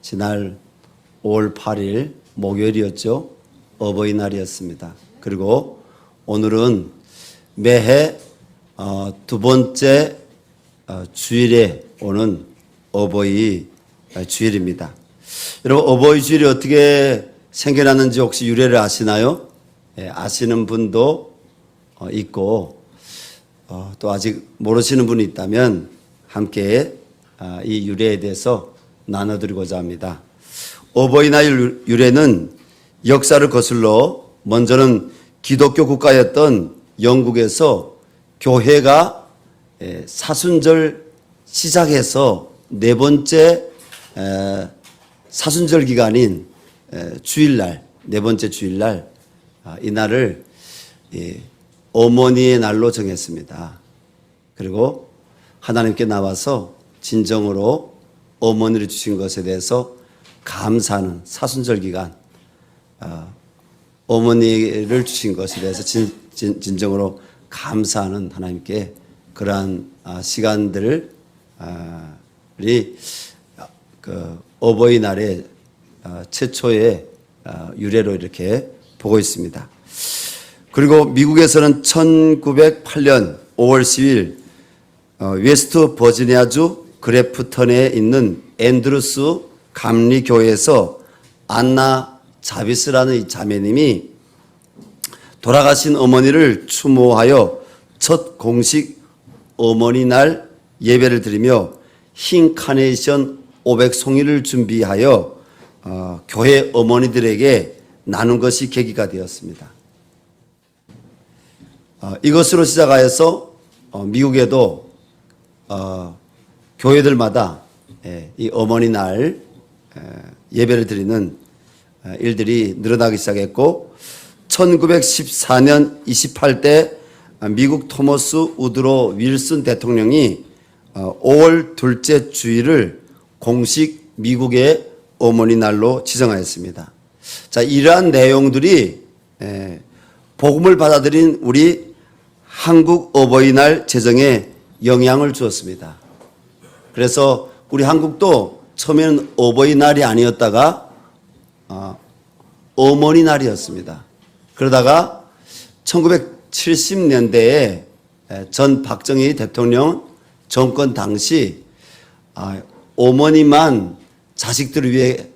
지난 5월 8일 목요일이었죠. 어버이날이었습니다. 그리고 오늘은 매해 두 번째 주일에 오는 어버이 주일입니다. 여러분, 어버이 주일이 어떻게 생겨났는지 혹시 유래를 아시나요? 아시는 분도 있고 또 아직 모르시는 분이 있다면 함께 이 유래에 대해서 나눠드리고자 합니다. 어버이날 유래는 역사를 거슬러 먼저는 기독교 국가였던 영국에서 교회가 사순절 시작해서 네 번째 사순절 기간인 주일날, 네 번째 주일날 이 날을 어머니의 날로 정했습니다. 그리고 하나님께 나와서 진정으로 어머니를 주신 것에 대해서 감사하는 사순절 기간, 어머니를 주신 것에 대해서 진정으로 감사하는 하나님께 그러한 시간들이 그 어버이날의 최초의 유래로 이렇게 보고 있습니다. 그리고 미국에서는 1908년 5월 10일 웨스트 버지니아주 그래프턴에 있는 앤드루스 감리교회에서 안나 자비스라는 이 자매님이 돌아가신 어머니를 추모하여 첫 공식 어머니날 예배를 드리며 흰 카네이션 500송이를 준비하여 교회 어머니들에게 나눈 것이 계기가 되었습니다. 이것으로 시작하여서 미국에도 교회들마다 이 어머니날 예배를 드리는 일들이 늘어나기 시작했고 1914년 28대 미국 토머스 우드로 윌슨 대통령이 5월 둘째 주일을 공식 미국의 어머니날로 지정하였습니다. 자, 이러한 내용들이 복음을 받아들인 우리 한국 어버이날 제정에 영향을 주었습니다. 그래서 우리 한국도 처음에는 어버이날이 아니었다가 어머니날이었습니다. 그러다가 1970년대에 전 박정희 대통령 정권 당시 어머니만 자식들을 위해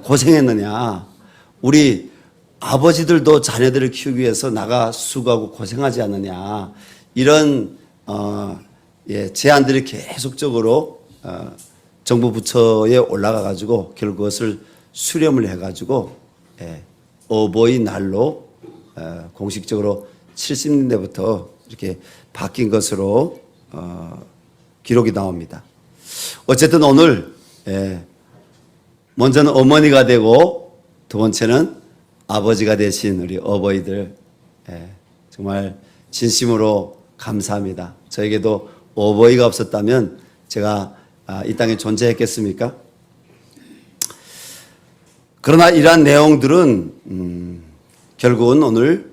고생했느냐, 우리 아버지들도 자녀들을 키우기 위해서 나가 수고하고 고생하지 않느냐, 이런 제안들이 계속적으로 정부 부처에 올라가 가지고 결국 그것을 수렴을 해 가지고 어버이날로 공식적으로 70년대부터 이렇게 바뀐 것으로 기록이 나옵니다. 어쨌든 오늘 먼저는 어머니가 되고 두 번째는 아버지가 되신 우리 어버이들 정말 진심으로 감사합니다. 저에게도 어버이가 없었다면 제가 이 땅에 존재했겠습니까? 그러나 이러한 내용들은 결국은 오늘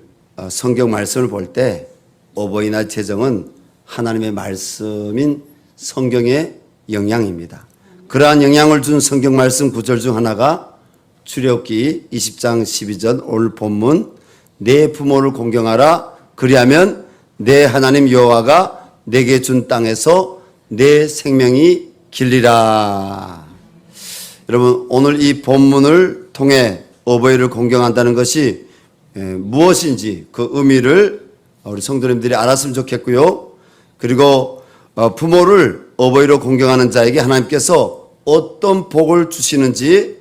성경 말씀을 볼 때 어버이날 제정은 하나님의 말씀인 성경의 영향입니다. 그러한 영향을 준 성경 말씀 구절 중 하나가 출애굽기 20장 12절 오늘 본문 내 부모를 공경하라 그리하면 내 하나님 여호와가 내게 준 땅에서 내 생명이 길리라. 여러분, 오늘 이 본문을 통해 어버이를 공경한다는 것이 무엇인지 그 의미를 우리 성도님들이 알았으면 좋겠고요. 그리고 부모를 어버이로 공경하는 자에게 하나님께서 어떤 복을 주시는지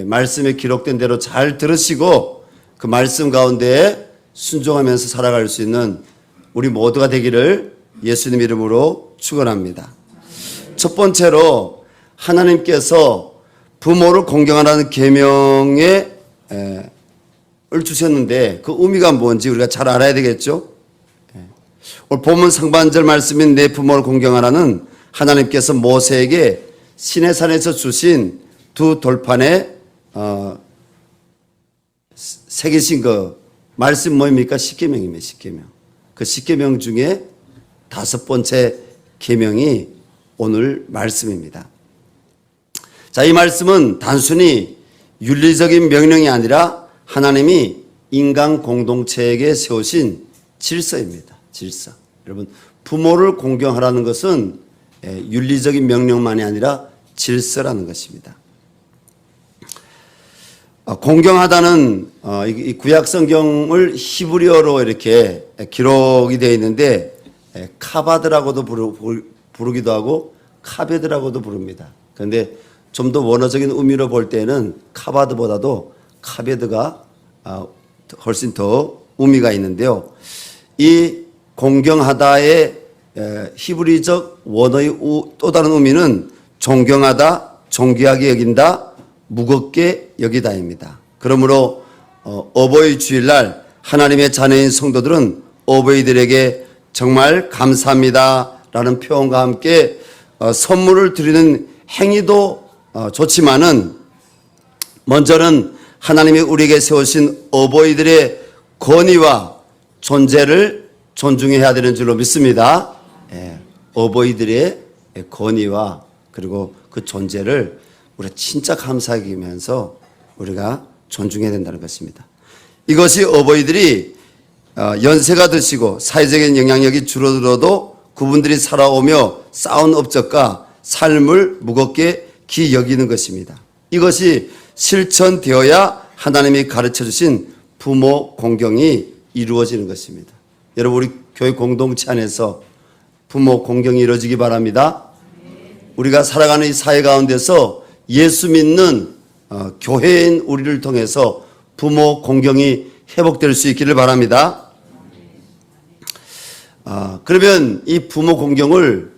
말씀에 기록된 대로 잘 들으시고 그 말씀 가운데 순종하면서 살아갈 수 있는 우리 모두가 되기를 예수님 이름으로 축원합니다. 첫 번째로 하나님께서 부모를 공경하라는 계명을 주셨는데 그 의미가 뭔지 우리가 잘 알아야 되겠죠. 오늘 본문 상반절 말씀인 내 부모를 공경하라는 하나님께서 모세에게 시내산에서 주신 두 돌판에 새기신 그 말씀 뭐입니까? 십계명입니다. 십계명. 그 십계명 중에 다섯 번째 계명이 오늘 말씀입니다. 자, 이 말씀은 단순히 윤리적인 명령이 아니라 하나님이 인간 공동체에게 세우신 질서입니다. 질서. 여러분, 부모를 공경하라는 것은 윤리적인 명령만이 아니라 질서라는 것입니다. 공경하다는 이 구약 성경을 히브리어로 이렇게 기록이 되어 있는데 카바드라고도 부르기도 하고 카베드라고도 부릅니다. 그런데 좀 더 원어적인 의미로 볼 때는 카바드보다도 카베드가 훨씬 더 의미가 있는데요. 이 공경하다의 히브리적 원어의 또 다른 의미는 존경하다, 존귀하게 여긴다, 무겁게 여기다입니다. 그러므로 어버이 주일날 하나님의 자녀인 성도들은 어버이들에게 정말 감사합니다라는 표현과 함께 선물을 드리는 행위도 좋지만은 먼저는 하나님이 우리에게 세우신 어버이들의 권위와 존재를 존중해야 되는 줄로 믿습니다. 어버이들의 권위와 그리고 그 존재를 우리가 진짜 감사하게 여기면서 우리가 존중해야 된다는 것입니다. 이것이 어버이들이 연세가 드시고 사회적인 영향력이 줄어들어도 그분들이 살아오며 쌓은 업적과 삶을 무겁게 기 여기는 것입니다. 이것이 실천되어야 하나님이 가르쳐 주신 부모 공경이 이루어지는 것입니다. 여러분, 우리 교회 공동체 안에서 부모 공경이 이루어지기 바랍니다. 우리가 살아가는 이 사회 가운데서 예수 믿는 교회인 우리를 통해서 부모 공경이 회복될 수 있기를 바랍니다. 그러면 이 부모 공경을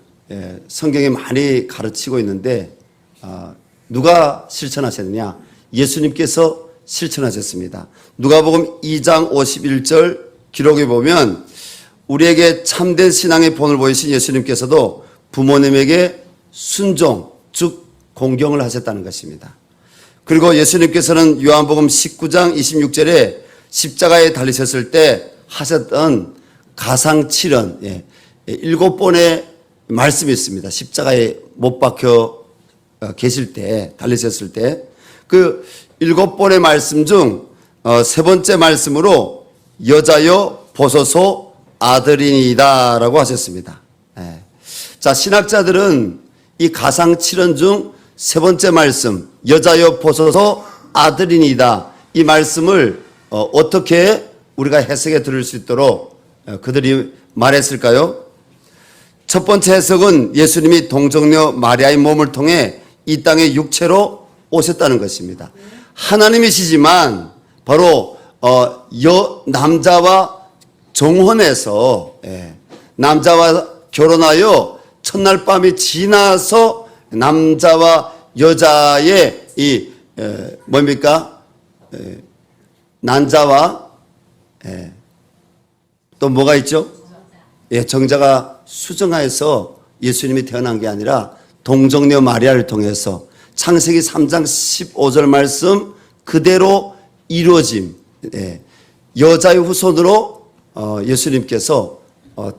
성경에 많이 가르치고 있는데 누가 실천하셨느냐? 예수님께서 실천하셨습니다. 누가복음 2장 51절 기록에 보면 우리에게 참된 신앙의 본을 보이신 예수님께서도 부모님에게 순종, 즉 공경을 하셨다는 것입니다. 그리고 예수님께서는 요한복음 19장 26절에 십자가에 달리셨을 때 하셨던 가상칠언 7번의 말씀이 있습니다. 십자가에 못 박혀 계실 때, 달리셨을 때 그 7번의 말씀 중 3번째 말씀으로 여자여 보소서 아들이니이다 라고 하셨습니다. 자, 신학자들은 이 가상칠언 중 3번째 말씀 여자여 보소서 아들이니이다 이 말씀을 어떻게 우리가 해석해 들을 수 있도록 그들이 말했을까요? 첫 번째 해석은 예수님이 동정녀 마리아의 몸을 통해 이 땅에 육체로 오셨다는 것입니다. 하나님이시지만 바로 남자와 정혼해서 남자와 결혼하여 첫날 밤이 지나서 남자와 여자의 이 뭡니까? 난자와 또 뭐가 있죠? 정자가 수정하여서 예수님이 태어난 게 아니라 동정녀 마리아를 통해서 창세기 3장 15절 말씀 그대로 이루어짐. 여자의 후손으로 예수님께서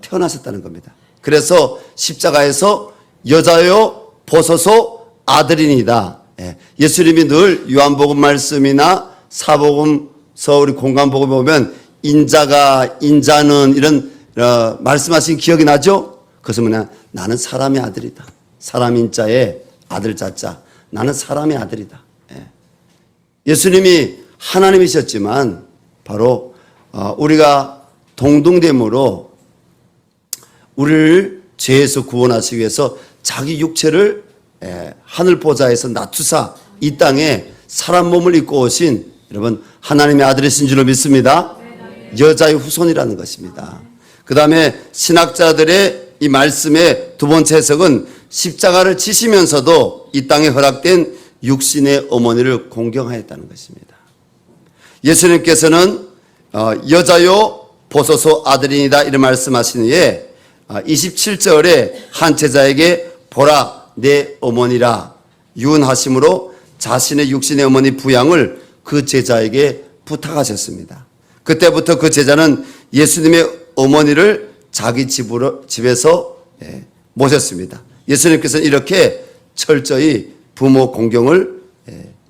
태어나셨다는 겁니다. 그래서 십자가에서 여자여 보소서 아들이니이다. 예수님이 늘 요한복음 말씀이나 사복음서 우리 공관복음에 보면 인자는 이런 말씀하신 기억이 나죠? 그것은 뭐냐? 나는 사람의 아들이다. 사람 인자의 아들 자자. 나는 사람의 아들이다. 예수님이 하나님이셨지만 바로 우리가 동등됨으로 우리를 죄에서 구원하시기 위해서 자기 육체를 하늘 보좌에서 낮추사 이 땅에 사람 몸을 입고 오신 여러분 하나님의 아들이신 줄로 믿습니다. 여자의 후손이라는 것입니다. 그 다음에 신학자들의 이 말씀의 두 번째 해석은 십자가를 지시면서도 이 땅에 허락된 육신의 어머니를 공경하였다는 것입니다. 예수님께서는 여자요 보소서 아들이니다 이런 말씀하신 후에 27절에 한 제자에게 보라 내 어머니라 유언하심으로 자신의 육신의 어머니 부양을 그 제자에게 부탁하셨습니다. 그때부터 그 제자는 예수님의 어머니를 자기 집에서 모셨습니다. 예수님께서는 이렇게 철저히 부모 공경을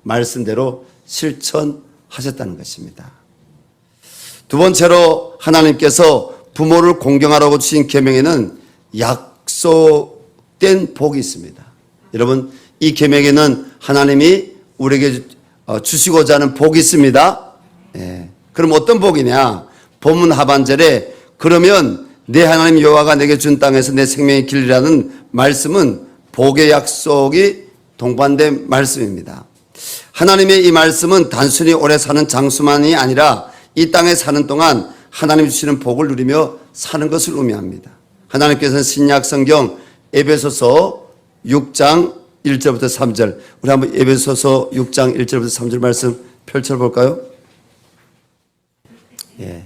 말씀대로 실천하셨다는 것입니다. 두 번째로 하나님께서 부모를 공경하라고 주신 계명에는 약속된 복이 있습니다. 여러분, 이 계명에는 하나님이 우리에게 주시고자 하는 복이 있습니다. 그럼 어떤 복이냐? 본문 하반절에 그러면 내 하나님 여호와가 내게 준 땅에서 내 생명의 길이라는 말씀은 복의 약속이 동반된 말씀입니다. 하나님의 이 말씀은 단순히 오래 사는 장수만이 아니라 이 땅에 사는 동안 하나님이 주시는 복을 누리며 사는 것을 의미합니다. 하나님께서는 신약 성경 에베소서 6장 1절부터 3절, 우리 한번 에베소서 6장 1절부터 3절 말씀 펼쳐볼까요?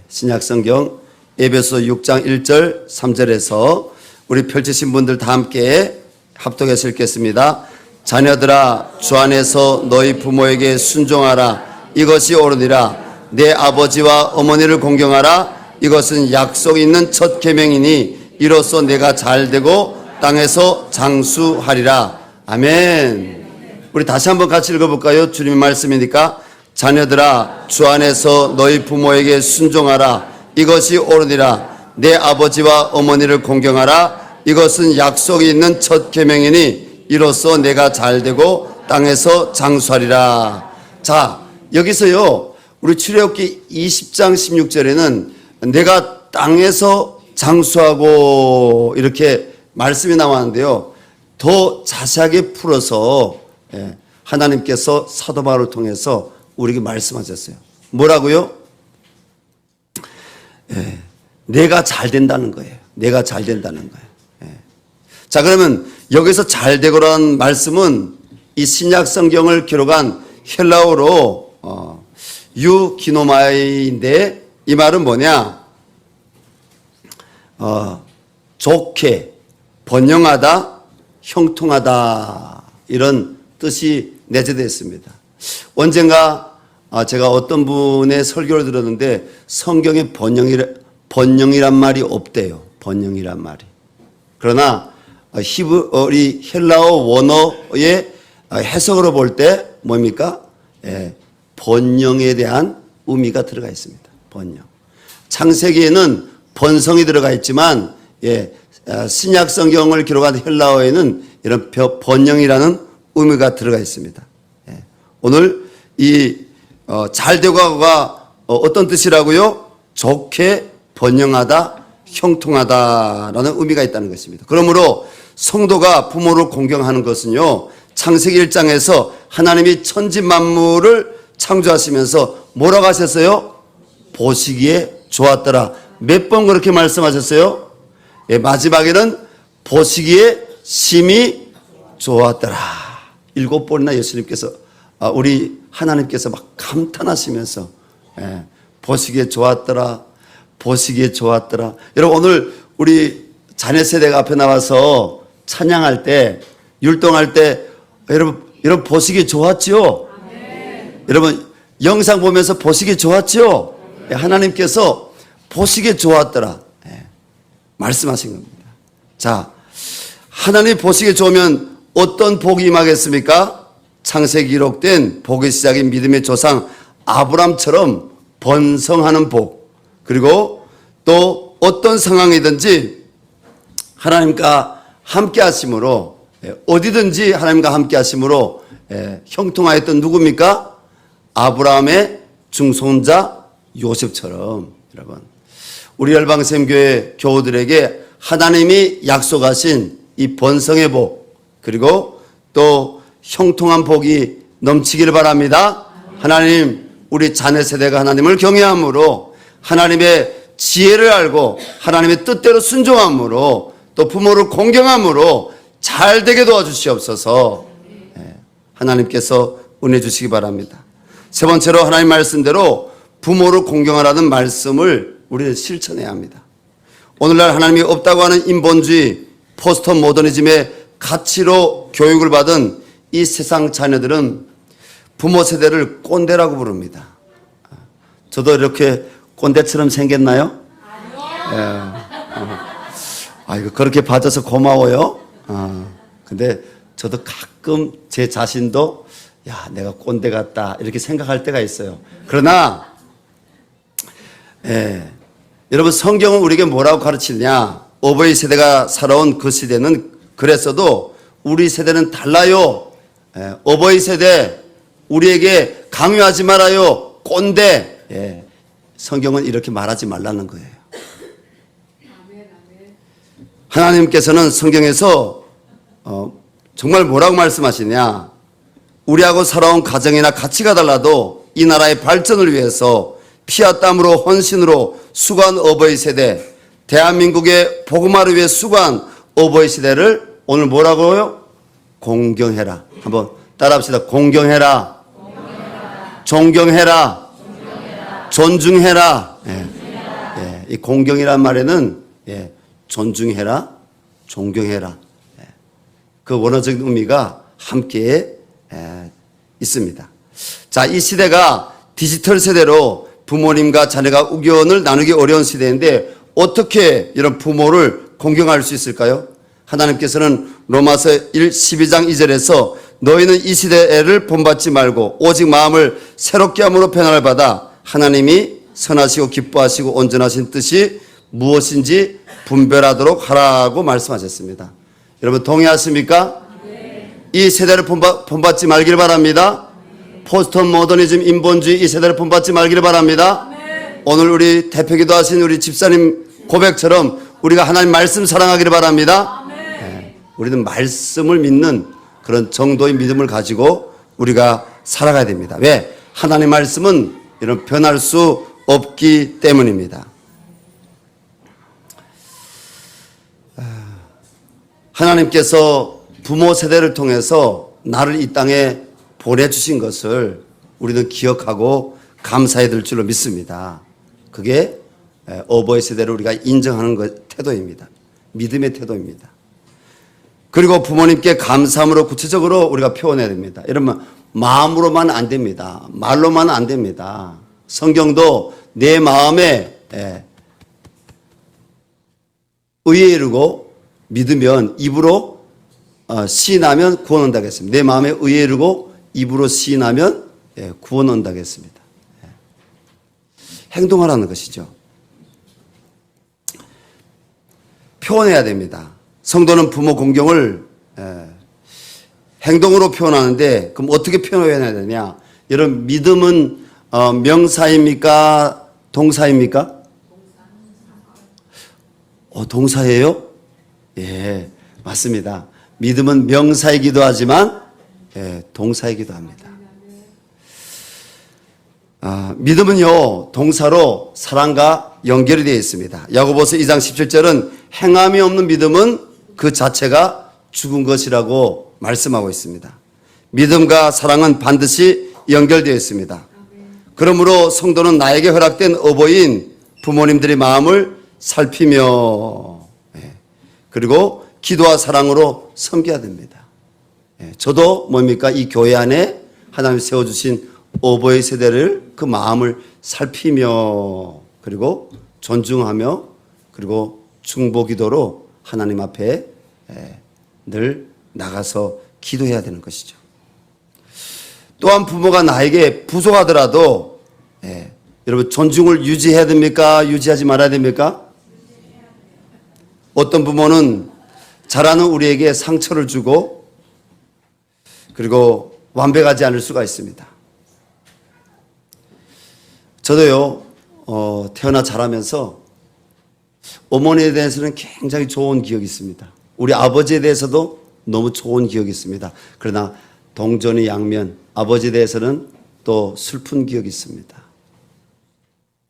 신약 성경 에베소 6장 1절 3절에서 우리 펼치신 분들 다 함께 합독해서 읽겠습니다. 자녀들아, 주 안에서 너희 부모에게 순종하라. 이것이 옳으니라. 내 아버지와 어머니를 공경하라. 이것은 약속 있는 첫 계명이니 이로써 내가 잘되고 땅에서 장수하리라. 아멘. 우리 다시 한번 같이 읽어볼까요? 주님의 말씀이니까. 자녀들아, 주 안에서 너희 부모에게 순종하라. 이것이 옳으니라. 내 아버지와 어머니를 공경하라. 이것은 약속이 있는 첫 계명이니 이로써 내가 잘되고 땅에서 장수하리라. 자, 여기서요, 우리 출애굽기 20장 16절에는 내가 땅에서 장수하고 이렇게 말씀이 나왔는데요. 더 자세하게 풀어서 하나님께서 사도 바울을 통해서 우리에게 말씀하셨어요. 뭐라고요? 내가 잘 된다는 거예요. 내가 잘 된다는 거예요. 자, 그러면 여기서 잘 되고라는 말씀은 이 신약 성경을 기록한 헬라어로 유기노마이인데 이 말은 뭐냐? 좋게, 번영하다, 형통하다 이런 뜻이 내재되어 있습니다. 언젠가 제가 어떤 분의 설교를 들었는데 성경에 번영이란 말이 없대요. 번영이란 말이. 그러나 히브리 헬라어 원어의 해석으로 볼 때 뭡니까? 번영에 대한 의미가 들어가 있습니다. 번영. 창세기에는 번성이 들어가 있지만 신약 성경을 기록한 헬라어에는 이런 번영이라는 의미가 들어가 있습니다. 오늘 이 잘되고가 어떤 뜻이라고요? 좋게, 번영하다, 형통하다라는 의미가 있다는 것입니다. 그러므로 성도가 부모를 공경하는 것은요, 창세기 1장에서 하나님이 천지 만물을 창조하시면서 뭐라고 하셨어요? 보시기에 좋았더라. 몇 번 그렇게 말씀하셨어요? 마지막에는 보시기에 심히 좋았더라. 7번이나 예수님께서 우리 하나님께서 막 감탄하시면서 보시기에 좋았더라. 보시기에 좋았더라. 여러분, 오늘 우리 자녀 세대가 앞에 나와서 찬양할 때, 율동할 때 여러분 보시기에 좋았죠? 네. 여러분 영상 보면서 보시기에 좋았죠? 네. 하나님께서 보시기에 좋았더라. 네. 말씀하신 겁니다. 자, 하나님 보시기에 좋으면 어떤 복이 임하겠습니까? 창세기 기록된 복의 시작인 믿음의 조상 아브람처럼 번성하는 복, 그리고 또 어떤 상황이든지 하나님과 함께 하심으로, 어디든지 하나님과 함께 하심으로 형통하였던 누굽니까? 아브라함의 중손자 요셉처럼. 여러분, 우리 열방샘교회 교우들에게 하나님이 약속하신 이 번성의 복, 그리고 또 형통한 복이 넘치기를 바랍니다. 하나님, 우리 자녀 세대가 하나님을 경외함으로, 하나님의 지혜를 알고 하나님의 뜻대로 순종함으로, 또 부모를 공경함으로 잘 되게 도와주시옵소서. 하나님께서 은혜 주시기 바랍니다. 세 번째로 하나님 말씀대로 부모를 공경하라는 말씀을 우리는 실천해야 합니다. 오늘날 하나님이 없다고 하는 인본주의, 포스트 모더니즘의 가치로 교육을 받은 이 세상 자녀들은 부모 세대를 꼰대라고 부릅니다. 저도 이렇게 꼰대처럼 생겼나요? 아니요. 아이고, 그렇게 봐줘서 고마워요. 근데 저도 가끔 제 자신도 야, 내가 꼰대 같다 이렇게 생각할 때가 있어요. 그러나 여러분 성경은 우리에게 뭐라고 가르치느냐? 어버이 세대가 살아온 그 시대는 그랬어도 우리 세대는 달라요. 어버이 세대 우리에게 강요하지 말아요. 꼰대. 성경은 이렇게 말하지 말라는 거예요. 하나님께서는 성경에서 정말 뭐라고 말씀하시냐? 우리하고 살아온 가정이나 가치가 달라도 이 나라의 발전을 위해서 피와 땀으로 헌신으로 수고한 어버이 세대, 대한민국의 복음화를 위해 수고한 어버이 세대를 오늘 뭐라고요? 공경해라. 한번 따라합시다. 공경해라. 존경해라. 존중해라. 이 공경이란 말에는 존중해라, 존경해라. 그 원어적인 의미가 함께 있습니다. 자, 이 시대가 디지털 세대로 부모님과 자녀가 의견을 나누기 어려운 시대인데 어떻게 이런 부모를 공경할 수 있을까요? 하나님께서는 로마서 12장 2절에서 너희는 이 시대를 본받지 말고 오직 마음을 새롭게 함으로 변화를 받아 하나님이 선하시고 기뻐하시고 온전하신 뜻이 무엇인지 분별하도록 하라고 말씀하셨습니다. 여러분 동의하십니까? 네. 이 세대를 본받지 말길 바랍니다. 네. 포스트 모더니즘 인본주의 이 세대를 본받지 말길 바랍니다. 네. 오늘 우리 대표기도 하신 우리 집사님 고백처럼 우리가 하나님 말씀 사랑하기를 바랍니다. 네. 우리는 말씀을 믿는 그런 정도의 믿음을 가지고 우리가 살아가야 됩니다. 왜? 하나님 말씀은 이런 변할 수 없기 때문입니다. 하나님께서 부모 세대를 통해서 나를 이 땅에 보내주신 것을 우리는 기억하고 감사해야 될 줄로 믿습니다. 그게 어버이 세대를 우리가 인정하는 태도입니다. 믿음의 태도입니다. 그리고 부모님께 감사함으로 구체적으로 우리가 표현해야 됩니다. 여러분 마음으로만 안 됩니다. 말로만 안 됩니다. 성경도 내 마음에 의에 이르고 믿으면 입으로 시인하면 구원 온다고 했습니다. 내 마음에 의에 이르고 입으로 시인하면 구원 온다고 했습니다. 행동하라는 것이죠. 표현해야 됩니다. 성도는 부모 공경을 행동으로 표현하는데 그럼 어떻게 표현해야 되냐? 여러분 믿음은 명사입니까? 동사입니까? 동사예요? 예, 맞습니다. 믿음은 명사이기도 하지만 동사이기도 합니다. 믿음은요 동사로 사랑과 연결이 되어 있습니다. 야고보서 2장 17절은 행함이 없는 믿음은 그 자체가 죽은 것이라고 말씀하고 있습니다. 믿음과 사랑은 반드시 연결되어 있습니다. 그러므로 성도는 나에게 허락된 어버이인 부모님들의 마음을 살피며 그리고 기도와 사랑으로 섬겨야 됩니다. 저도 뭡니까? 이 교회 안에 하나님 세워주신 어버이 세대를 그 마음을 살피며 그리고 존중하며 그리고 중보 기도로 하나님 앞에 늘 나가서 기도해야 되는 것이죠. 또한 부모가 나에게 부족하더라도 여러분 존중을 유지해야 됩니까? 유지하지 말아야 됩니까? 어떤 부모는 잘하는 우리에게 상처를 주고 그리고 완벽하지 않을 수가 있습니다. 저도요 태어나 자라면서 어머니에 대해서는 굉장히 좋은 기억이 있습니다. 우리 아버지에 대해서도 너무 좋은 기억이 있습니다. 그러나 동전의 양면 아버지에 대해서는 또 슬픈 기억이 있습니다.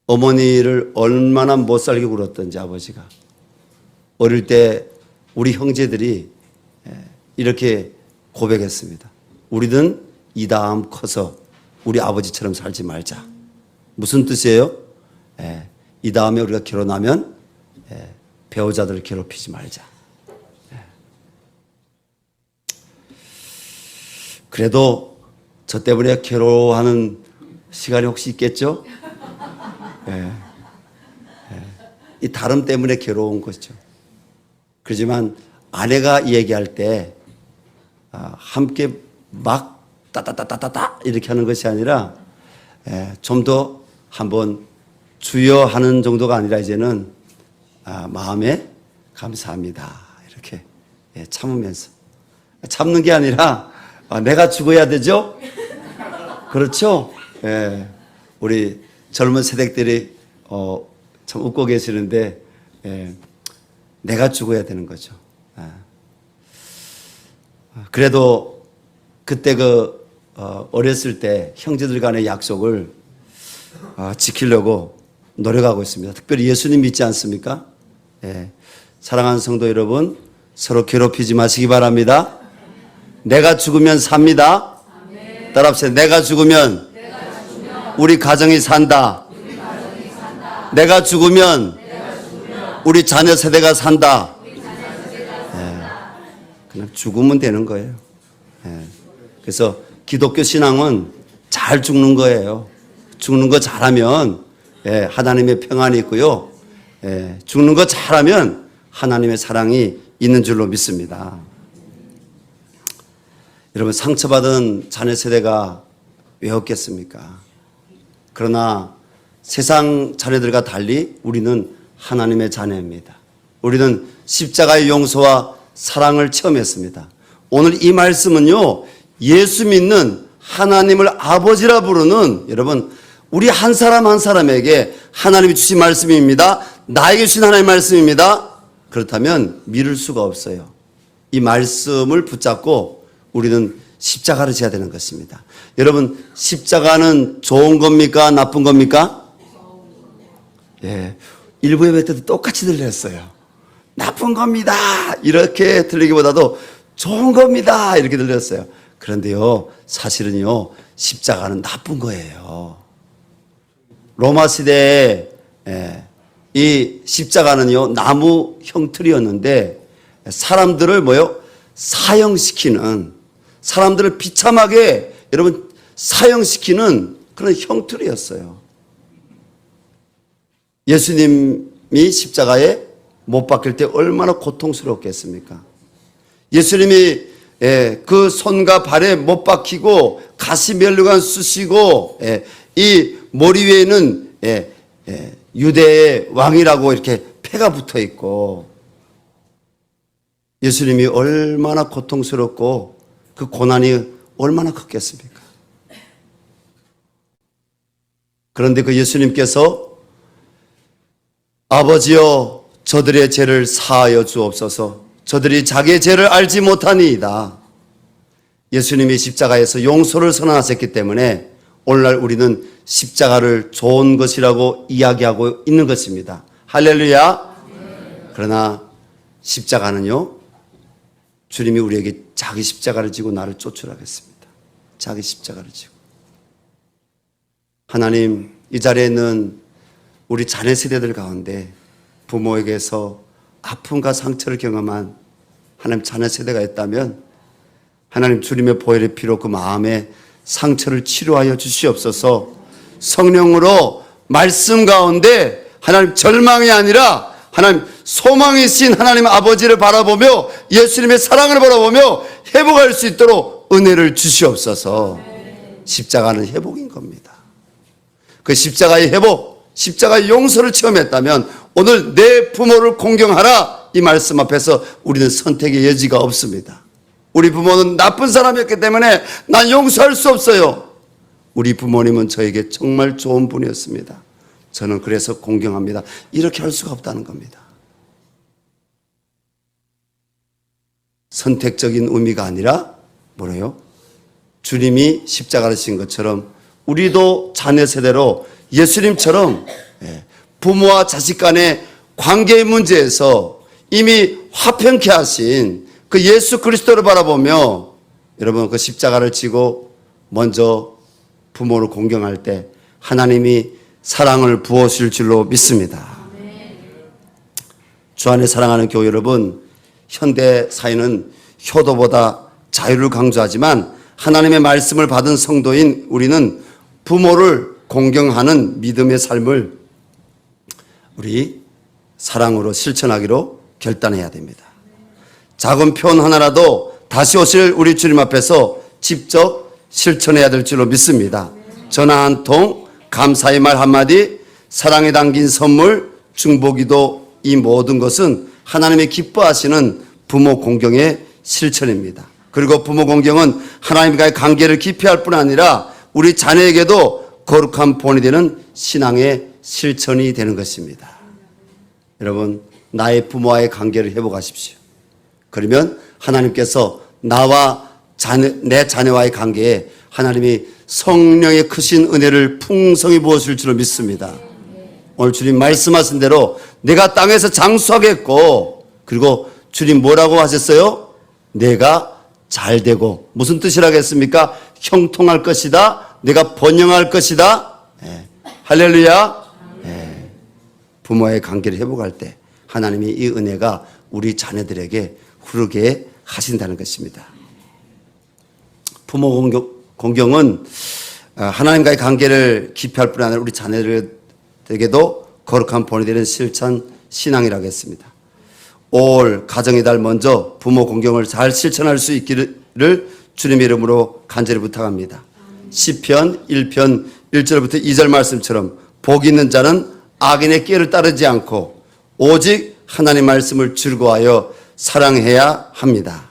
어머니를 얼마나 못 살게 굴었던지 아버지가 어릴 때 우리 형제들이 이렇게 고백했습니다. 우리는 이 다음 커서 우리 아버지처럼 살지 말자. 무슨 뜻이에요? 이 다음에 우리가 결혼하면 배우자들을 괴롭히지 말자. 그래도 저 때문에 괴로워하는 시간이 혹시 있겠죠? 이 다름 때문에 괴로운 거죠. 그렇지만 아내가 얘기할 때 함께 막 따따따따따 이렇게 하는 것이 아니라 좀 더 한번 주여 하는 정도가 아니라 이제는 마음에 감사합니다 이렇게 참으면서 참는 게 아니라 내가 죽어야 되죠? 그렇죠? 우리 젊은 세대들이 참 웃고 계시는데 내가 죽어야 되는 거죠. 그래도 그때 어렸을 때 형제들 간의 약속을 지키려고 노력하고 있습니다. 특별히 예수님 믿지 않습니까? 사랑하는 성도 여러분, 서로 괴롭히지 마시기 바랍니다. 내가 죽으면 삽니다. 따라합시다. 내가 죽으면 우리 가정이 산다. 내가 죽으면 우리 자녀 세대가 산다. 그냥 죽으면 되는 거예요. 그래서 기독교 신앙은 잘 죽는 거예요. 죽는 거 잘하면 하나님의 평안이 있고요. 죽는 거 잘하면 하나님의 사랑이 있는 줄로 믿습니다. 여러분, 상처받은 자녀 세대가 왜 없겠습니까? 그러나 세상 자녀들과 달리 우리는 하나님의 자녀입니다. 우리는 십자가의 용서와 사랑을 체험했습니다. 오늘 이 말씀은요, 예수 믿는 하나님을 아버지라 부르는 여러분, 우리 한 사람 한 사람에게 하나님이 주신 말씀입니다. 나에게 주신 하나님의 말씀입니다. 그렇다면 미룰 수가 없어요. 이 말씀을 붙잡고 우리는 십자가를 져야 되는 것입니다. 여러분, 십자가는 좋은 겁니까? 나쁜 겁니까? 일부 예배 때도 똑같이 들렸어요. 나쁜 겁니다. 이렇게 들리기보다도 좋은 겁니다. 이렇게 들렸어요. 그런데요, 사실은요, 십자가는 나쁜 거예요. 로마 시대에 이 십자가는요, 나무 형틀이었는데 사람들을 사형시키는, 사람들을 비참하게 여러분 사형시키는 그런 형틀이었어요. 예수님이 십자가에 못 박힐 때 얼마나 고통스럽겠습니까? 예수님이 그 손과 발에 못 박히고 가시 멸류관 쑤시고 이 머리 위에는 유대의 왕이라고 이렇게 패가 붙어 있고, 예수님이 얼마나 고통스럽고 그 고난이 얼마나 컸겠습니까? 그런데 그 예수님께서 아버지여 저들의 죄를 사하여 주옵소서, 저들이 자기의 죄를 알지 못하니이다. 예수님이 십자가에서 용서를 선언하셨기 때문에 오늘날 우리는 십자가를 좋은 것이라고 이야기하고 있는 것입니다. 할렐루야. 그러나 십자가는요, 주님이 우리에게 자기 십자가를 지고 나를 쫓으라겠습니다. 자기 십자가를 지고. 하나님, 이 자리에 있는 우리 자녀 세대들 가운데 부모에게서 아픔과 상처를 경험한 하나님 자녀 세대가 있다면 하나님 주님의 보혈의 피로 그 마음에 상처를 치료하여 주시옵소서. 성령으로 말씀 가운데 하나님 절망이 아니라 하나님 소망이신 하나님 아버지를 바라보며 예수님의 사랑을 바라보며 회복할 수 있도록 은혜를 주시옵소서. 십자가는 회복인 겁니다. 그 십자가의 회복, 십자가의 용서를 체험했다면 오늘 내 부모를 공경하라, 이 말씀 앞에서 우리는 선택의 여지가 없습니다. 우리 부모는 나쁜 사람이었기 때문에 난 용서할 수 없어요. 우리 부모님은 저에게 정말 좋은 분이었습니다. 저는 그래서 공경합니다. 이렇게 할 수가 없다는 겁니다. 선택적인 의미가 아니라 뭐래요? 주님이 십자가를 지신 것처럼 우리도 자녀 세대로 예수님처럼 부모와 자식 간의 관계의 문제에서 이미 화평케 하신 그 예수 그리스도를 바라보며 여러분 그 십자가를 지고 먼저 부모를 공경할 때 하나님이 사랑을 부어주실 줄로 믿습니다. 주 안에 사랑하는 교회 여러분, 현대 사회는 효도보다 자유를 강조하지만 하나님의 말씀을 받은 성도인 우리는 부모를 공경하는 믿음의 삶을 우리 사랑으로 실천하기로 결단해야 됩니다. 작은 표현 하나라도 다시 오실 우리 주님 앞에서 직접 실천해야 될 줄로 믿습니다. 전화 한 통, 감사의 말 한마디, 사랑에 담긴 선물, 중보기도, 이 모든 것은 하나님이 기뻐하시는 부모 공경의 실천입니다. 그리고 부모 공경은 하나님과의 관계를 깊이 할 뿐 아니라 우리 자녀에게도 거룩한 본이 되는 신앙의 실천이 되는 것입니다. 여러분, 나의 부모와의 관계를 회복하십시오. 그러면 하나님께서 나와 내 자녀와의 관계에 하나님이 성령의 크신 은혜를 풍성히 부어줄 줄을 믿습니다. 오늘 주님 말씀하신 대로 내가 땅에서 장수하겠고, 그리고 주님 뭐라고 하셨어요? 내가 잘 되고, 무슨 뜻이라겠습니까? 형통할 것이다. 내가 번영할 것이다. 할렐루야. 부모의 관계를 회복할 때 하나님이 이 은혜가 우리 자녀들에게 흐르게 하신다는 것입니다. 부모 공경은 하나님과의 관계를 깊이 할 뿐 아니라 우리 자녀들에게도 거룩한 본이 되는 실천 신앙이라고 했습니다. 올 가정의 달 먼저 부모 공경을 잘 실천할 수 있기를 주님의 이름으로 간절히 부탁합니다. 시편 1편 1절부터 2절 말씀처럼 복 있는 자는 악인의 꾀를 따르지 않고 오직 하나님 말씀을 즐거워하여 사랑해야 합니다.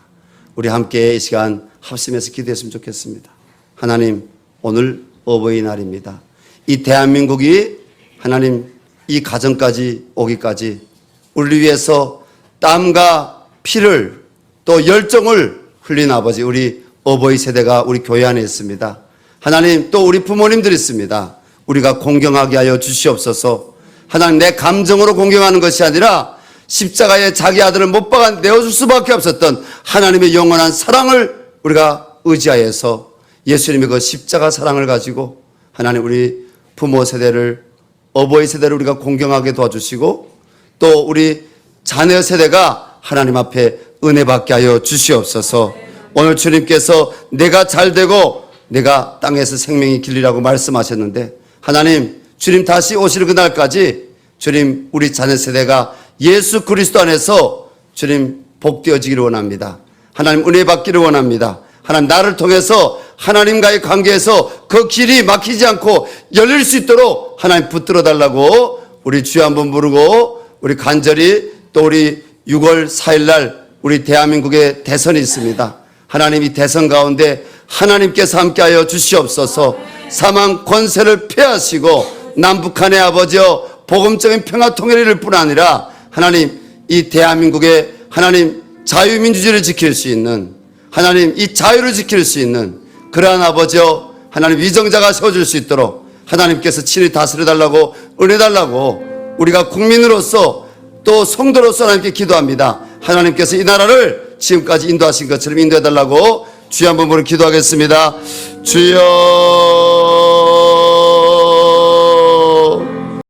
우리 함께 이 시간 합심해서 기도했으면 좋겠습니다. 하나님, 오늘 어버이날입니다. 이 대한민국이 하나님 이 가정까지 오기까지 우리를 위해서 땀과 피를 또 열정을 흘린 아버지, 우리 어버이 세대가 우리 교회 안에 있습니다. 하나님, 또 우리 부모님들이 있습니다. 우리가 공경하게 하여 주시옵소서. 하나님, 내 감정으로 공경하는 것이 아니라 십자가에 자기 아들을 못 박아 내어줄 수밖에 없었던 하나님의 영원한 사랑을 우리가 의지하여서 예수님의 그 십자가 사랑을 가지고 하나님 우리 부모 세대를, 어버이 세대를 우리가 공경하게 도와주시고 또 우리 자녀 세대가 하나님 앞에 은혜 받게 하여 주시옵소서. 오늘 주님께서 내가 잘 되고 내가 땅에서 생명이 길리라고 말씀하셨는데 하나님, 주님 다시 오실 그날까지 주님 우리 자녀 세대가 예수 그리스도 안에서 주님 복되어지기를 원합니다. 하나님 은혜 받기를 원합니다. 하나님, 나를 통해서 하나님과의 관계에서 그 길이 막히지 않고 열릴 수 있도록 하나님 붙들어 달라고 우리 주여 한번 부르고, 우리 간절히 또 우리 6월 4일 날 우리 대한민국의 대선이 있습니다. 하나님, 이 대선 가운데 하나님께서 함께하여 주시옵소서. 사망 권세를 폐하시고 남북한의 아버지여 복음적인 평화 통일을 이룰 뿐 아니라 하나님, 이 대한민국의 하나님 자유민주주의를 지킬 수 있는, 하나님 이 자유를 지킬 수 있는 그러한 아버지여 하나님 위정자가 세워질 수 있도록 하나님께서 친히 다스려 달라고 은혜 달라고 우리가 국민으로서 또 성도로서 하나님께 기도합니다. 하나님께서 이 나라를 지금까지 인도하신 것처럼 인도해 달라고 주여 한번 부르 기도하겠습니다. 주여